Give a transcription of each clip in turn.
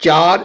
4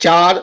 4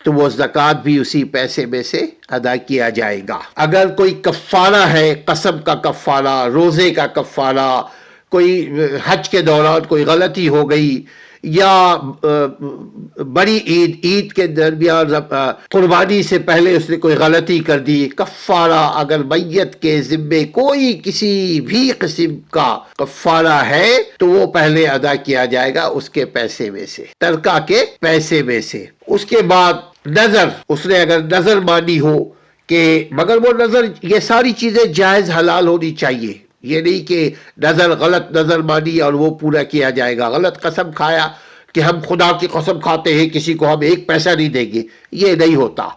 تو وہ زکوٰۃ بھی اسی پیسے میں سے ادا کیا جائے گا۔ اگر کوئی کفارہ ہے، قسم کا کفارہ، روزے کا کفارہ، کوئی حج کے دوران کوئی غلطی ہو گئی، یا بڑی عید کے درمیان قربانی سے پہلے اس نے کوئی غلطی کر دی، کفارہ اگر میت کے ذمے کوئی کسی بھی قسم کا کفارہ ہے تو وہ پہلے ادا کیا جائے گا اس کے پیسے میں سے، ترکہ کے پیسے میں سے۔ اس کے بعد نظر، اس نے اگر نظر مانی ہو کہ، مگر وہ نظر، یہ ساری چیزیں جائز حلال ہونی چاہیے، یہ نہیں کہ نظر، غلط نظر مانی اور وہ پورا کیا جائے گا، غلط قسم کھایا کہ ہم خدا کی قسم کھاتے ہیں کسی کو ہم ایک پیسہ نہیں دیں گے، یہ نہیں ہوتا،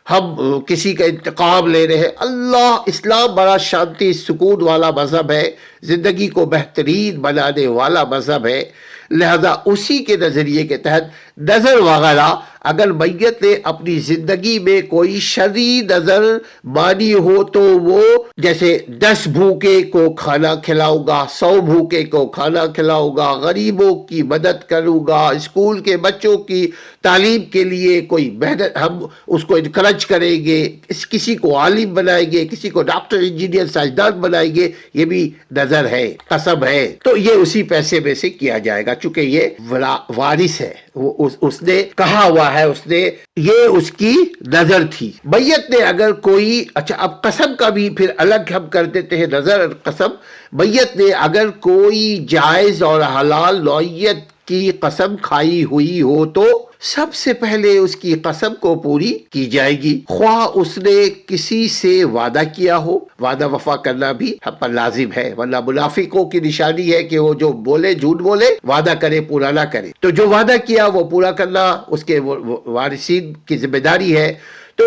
ہم کسی کا انتقام لے رہے ہیں۔ اللہ، اسلام بڑا شانتی سکون والا مذہب ہے، زندگی کو بہترین بنانے والا مذہب ہے، لہذا اسی کے نظریے کے تحت نظر وغیرہ اگر میت نے اپنی زندگی میں کوئی شرعی نظر مانی ہو تو وہ جیسے 10 بھوکے کو کھانا کھلاؤں گا، 100 بھوکے کو کھانا کھلاؤں گا، غریبوں کی مدد کروں گا، اسکول کے بچوں کی تعلیم کے لیے کوئی محنت، ہم اس کو انکرج کریں گے، کسی کو عالم بنائیں گے، کسی کو ڈاکٹر، انجینئر، سائنسدان بنائیں گے، یہ بھی نظر ہے، قسم ہے، تو یہ اسی پیسے میں سے کیا جائے گا، چونکہ یہ وارث ہے، اس نے کہا ہوا ہے، اس نے، یہ اس کی نظر تھی۔ میت نے اگر کوئی، اچھا اب قسم کا بھی پھر الگ ہم کر دیتے ہیں، نظر اور قسم۔ میت نے اگر کوئی جائز اور حلال نوعیت کی قسم کھائی ہوئی ہو تو سب سے پہلے اس کی قسم کو پوری کی جائے گی، خواہ اس نے کسی سے وعدہ کیا ہو، وعدہ وفا کرنا بھی ہم پر لازم ہے، ورنہ منافقوں کی نشانی ہے کہ وہ جو بولے، جھوٹ بولے، وعدہ کرے پورا نہ کرے، تو جو وعدہ کیا وہ پورا کرنا اس کے وارثین کی ذمہ داری ہے، تو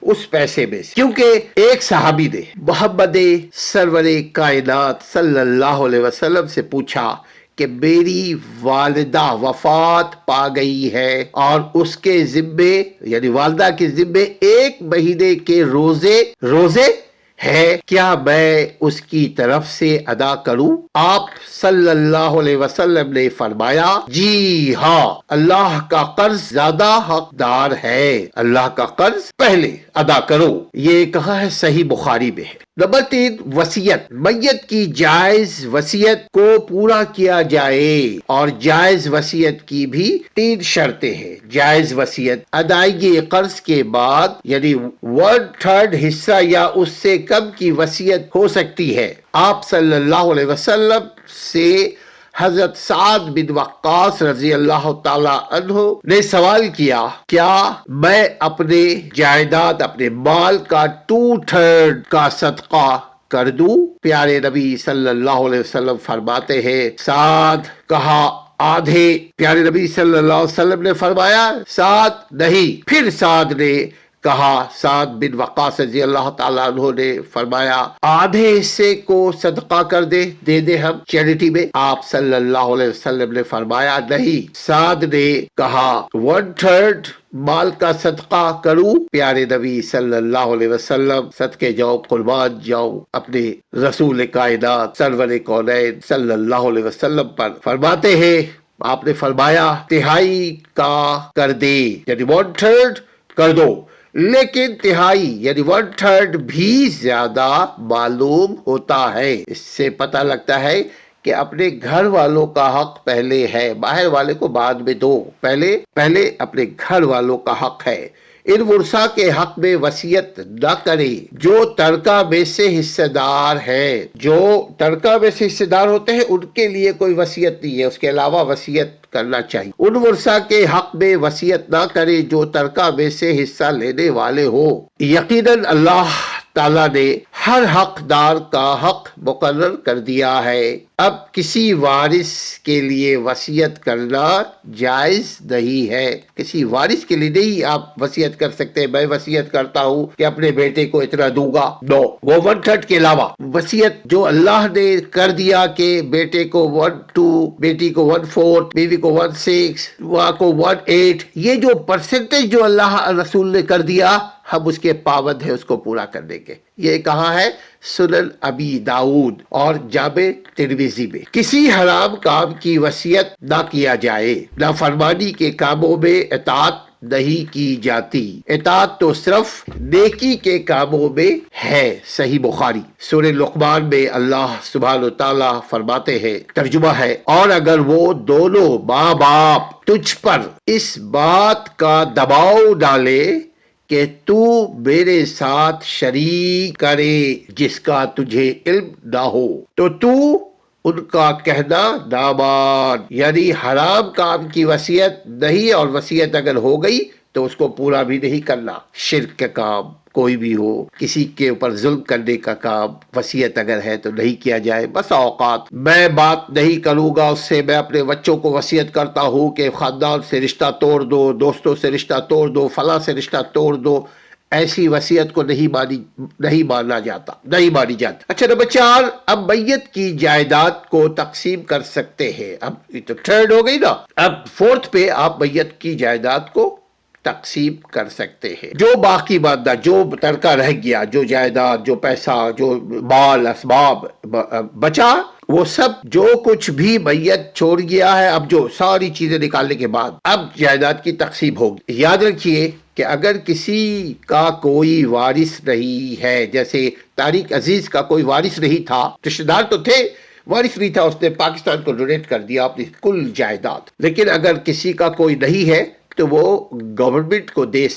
اس پیسے میں سے۔ کیونکہ ایک صحابی نے محمد سرور کائنات صلی اللہ علیہ وسلم سے پوچھا کہ میری والدہ وفات پا گئی ہے اور اس کے ذمے، یعنی والدہ کے ذمے 1 مہینے کے روزے ہے، کیا میں اس کی طرف سے ادا کروں؟ آپ صلی اللہ علیہ وسلم نے فرمایا، جی ہاں، اللہ کا قرض زیادہ حقدار ہے، اللہ کا قرض پہلے ادا کرو۔ یہ کہا ہے، صحیح بخاری میں ہے۔ نمبر 3، وصیت۔ میت کی جائز وصیت کو پورا کیا جائے، اور جائز وصیت کی بھی 3 شرطیں ہیں۔ جائز وصیت ادائیگی قرض کے بعد، یعنی 1/3 حصہ یا اس سے کم کی وصیت ہو سکتی ہے۔ آپ صلی اللہ علیہ وسلم سے حضرت سعد بن وقاص رضی اللہ تعالی عنہ نے سوال کیا، کیا میں اپنے جائیداد، اپنے مال کا 2/3 کا صدقہ کر دوں؟ پیارے نبی صلی اللہ علیہ وسلم فرماتے ہیں، سعد، کہا آدھے۔ پیارے نبی صلی اللہ علیہ وسلم نے فرمایا، سعد نہیں۔ پھر سعد نے کہا، سعد بن وقاص رضی اللہ تعالیٰ عنہ نے فرمایا، آدھے حصے کو صدقہ کر دے ہم چیریٹی میں۔ آپ صلی اللہ علیہ وسلم نے فرمایا، نہیں۔ سعد نے کہا، 1/3 مال کا صدقہ کروں؟ پیارے نبی صلی اللہ علیہ وسلم صدقے جاؤ، قربان جاؤ اپنے رسول کائنات سرور کونین صلی اللہ علیہ وسلم پر، فرماتے ہیں، آپ نے فرمایا 1/3 کا کر دے، یعنی 1/3 کر دو، لیکن 1/3 یعنی 1/3 بھی زیادہ معلوم ہوتا ہے۔ اس سے پتہ لگتا ہے کہ اپنے گھر والوں کا حق پہلے ہے، باہر والے کو بعد میں دو، پہلے اپنے گھر والوں کا حق ہے۔ ان ورثاء کے حق میں وصیت نہ کرے جو ترکہ میں سے حصہ دار ہے، جو ترکہ میں سے حصہ دار ہوتے ہیں ان کے لیے کوئی وصیت نہیں ہے، اس کے علاوہ وصیت کرنا چاہیے۔ ان ورثاء کے حق میں وصیت نہ کرے جو ترکہ میں سے حصہ لینے والے ہو۔ یقیناً اللہ تعالیٰ نے ہر حقدار کا حق مقرر کر دیا ہے۔ اب کسی وارث کے لیے وصیت کرنا جائز نہیں ہے، کسی وارث کے لیے نہیں آپ وصیت کر سکتے، میں وصیت کرتا ہوں کہ اپنے بیٹے کو اتنا دوں گا، نو، وہ 1/3 کے علاوہ وصیت جو اللہ نے کر دیا کہ بیٹے کو 1/2، بیٹی کو 1/4، بیوی کو 1/6، ماں کو 1/8، یہ جو پرسنٹیج جو اللہ رسول نے کر دیا، ہم اس کے پابند ہیں اس کو پورا کرنے کے۔ یہ کہا ہے سنن ابی داؤد اور جامع ترمذی میں۔ کسی حرام کام کی وصیت نہ کیا جائے، نافرمانی کے کاموں میں اطاعت نہیں کی جاتی، اطاعت تو صرف نیکی کے کاموں میں ہے۔ صحیح بخاری۔ سورہ لقمان میں اللہ سبحانہ و تعالیٰ فرماتے ہیں، ترجمہ ہے، اور اگر وہ دونوں ماں باپ تجھ پر اس بات کا دباؤ ڈالے کہ تو میرے ساتھ شریک کرے جس کا تجھے علم نہ ہو تو تو ان کا کہنا نہ مان، یعنی حرام کام کی وصیت نہیں، اور وصیت اگر ہو گئی تو اس کو پورا بھی نہیں کرنا۔ شرک کا کام کوئی بھی ہو، کسی کے اوپر ظلم کرنے کا کام، وصیت اگر ہے تو نہیں کیا جائے۔ بس اوقات میں بات نہیں کروں گا اس سے، میں اپنے بچوں کو وصیت کرتا ہوں کہ خاندان سے رشتہ توڑ دو، دوستوں سے رشتہ توڑ دو، فلاں سے رشتہ توڑ دو، ایسی وصیت کو نہیں مانی جاتی۔ اچھا، نمبر 4، اب میت کی جائیداد کو تقسیم کر سکتے ہیں۔ اب یہ تو تھرڈ ہو گئی نا، اب فورتھ پہ آپ میت کی جائیداد کو تقسیم کر سکتے ہیں۔ جو باقی ماندہ، جو ترکہ رہ گیا، جو جائیداد، جو پیسہ، جو مال اسباب بچا، وہ سب جو کچھ بھی میت چھوڑ گیا ہے، اب جو ساری چیزیں نکالنے کے بعد اب جائیداد کی تقسیم ہوگی۔ یاد رکھیے کہ اگر کسی کا کوئی وارث نہیں ہے، جیسے طارق عزیز کا کوئی وارث نہیں تھا، رشتہ دار تو تھے، وارث نہیں تھا، اس نے پاکستان کو ڈونیٹ کر دیا اپنی کل جائیداد، لیکن اگر کسی کا کوئی نہیں ہے تو وہ گورنمنٹ کو دے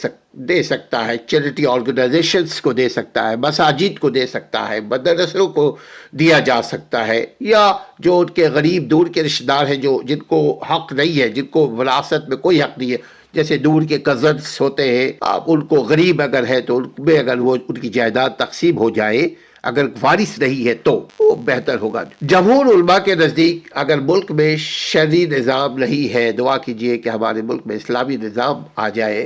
سکتا ہے، چیریٹی آرگنائزیشنز کو دے سکتا ہے، مساجد کو دے سکتا ہے، مدرسوں کو دیا جا سکتا ہے، یا جو ان کے غریب دور کے رشتہ دار ہیں جن کو حق نہیں ہے، جن کو وراثت میں کوئی حق نہیں ہے، جیسے دور کے کزنس ہوتے ہیں، آپ ان کو غریب اگر ہے تو ان میں اگر وہ ان کی جائیداد تقسیم ہو جائے، اگر وارث نہیں ہے تو وہ بہتر ہوگا۔ جمہور علماء کے نزدیک اگر ملک میں شرعی نظام نہیں ہے، دعا کیجئے کہ ہمارے ملک میں اسلامی نظام آ جائے۔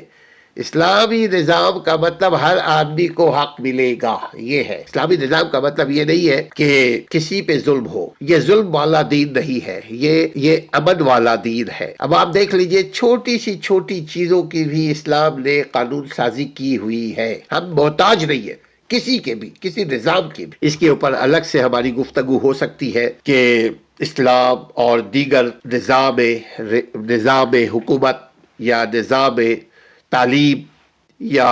اسلامی نظام کا مطلب ہر آدمی کو حق ملے گا، یہ ہے اسلامی نظام کا مطلب۔ یہ نہیں ہے کہ کسی پہ ظلم ہو، یہ ظلم والا دین نہیں ہے، یہ امن والا دین ہے۔ اب آپ دیکھ لیجئے، چھوٹی سی چھوٹی چیزوں کی بھی اسلام نے قانون سازی کی ہوئی ہے، ہم محتاج نہیں ہے کسی کے بھی، کسی نظام کے بھی۔ اس کے اوپر الگ سے ہماری گفتگو ہو سکتی ہے کہ اسلام اور دیگر نظام حکومت یا نظام تعلیم یا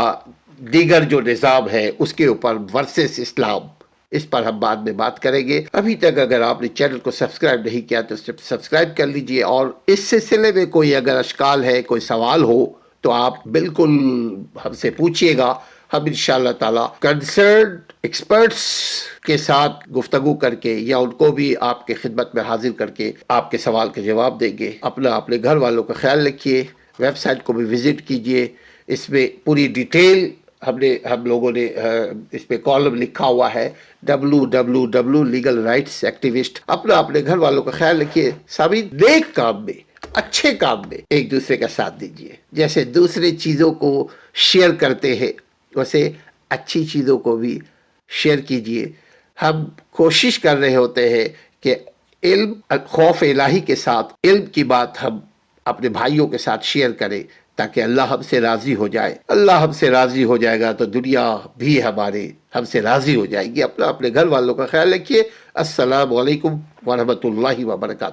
دیگر جو نظام ہے اس کے اوپر ورسس اسلام، اس پر ہم بعد میں بات کریں گے۔ ابھی تک اگر آپ نے چینل کو سبسکرائب نہیں کیا تو سبسکرائب کر لیجئے، اور اس سلسلے میں کوئی اگر اشکال ہے، کوئی سوال ہو تو آپ بالکل ہم سے پوچھئے گا، ہم انشاءاللہ تعالی کنسرنڈ ایکسپرٹس کے ساتھ گفتگو کر کے یا ان کو بھی آپ کے خدمت میں حاضر کر کے آپ کے سوال کے جواب دیں گے۔ اپنے گھر والوں کا خیال رکھیے، ویب سائٹ کو بھی وزٹ کیجئے، اس میں پوری ڈیٹیل ہم لوگوں نے اس پہ کالم لکھا ہوا ہے www لیگل رائٹس ایکٹیوسٹ۔ اپنے گھر والوں کا خیال رکھیے، سامعین، نیک کام میں، اچھے کام میں ایک دوسرے کا ساتھ دیجئے، جیسے دوسرے چیزوں کو شیئر کرتے ہیں ویسے اچھی چیزوں کو بھی شیئر کیجئے۔ ہم کوشش کر رہے ہوتے ہیں کہ علم، خوف الہی کے ساتھ علم کی بات ہم اپنے بھائیوں کے ساتھ شیئر کریں تاکہ اللہ ہم سے راضی ہو جائے۔ اللہ ہم سے راضی ہو جائے گا تو دنیا بھی ہم سے راضی ہو جائے گی۔ اپنے گھر والوں کا خیال رکھیے۔ السلام علیکم ورحمۃ اللہ وبرکاتہ۔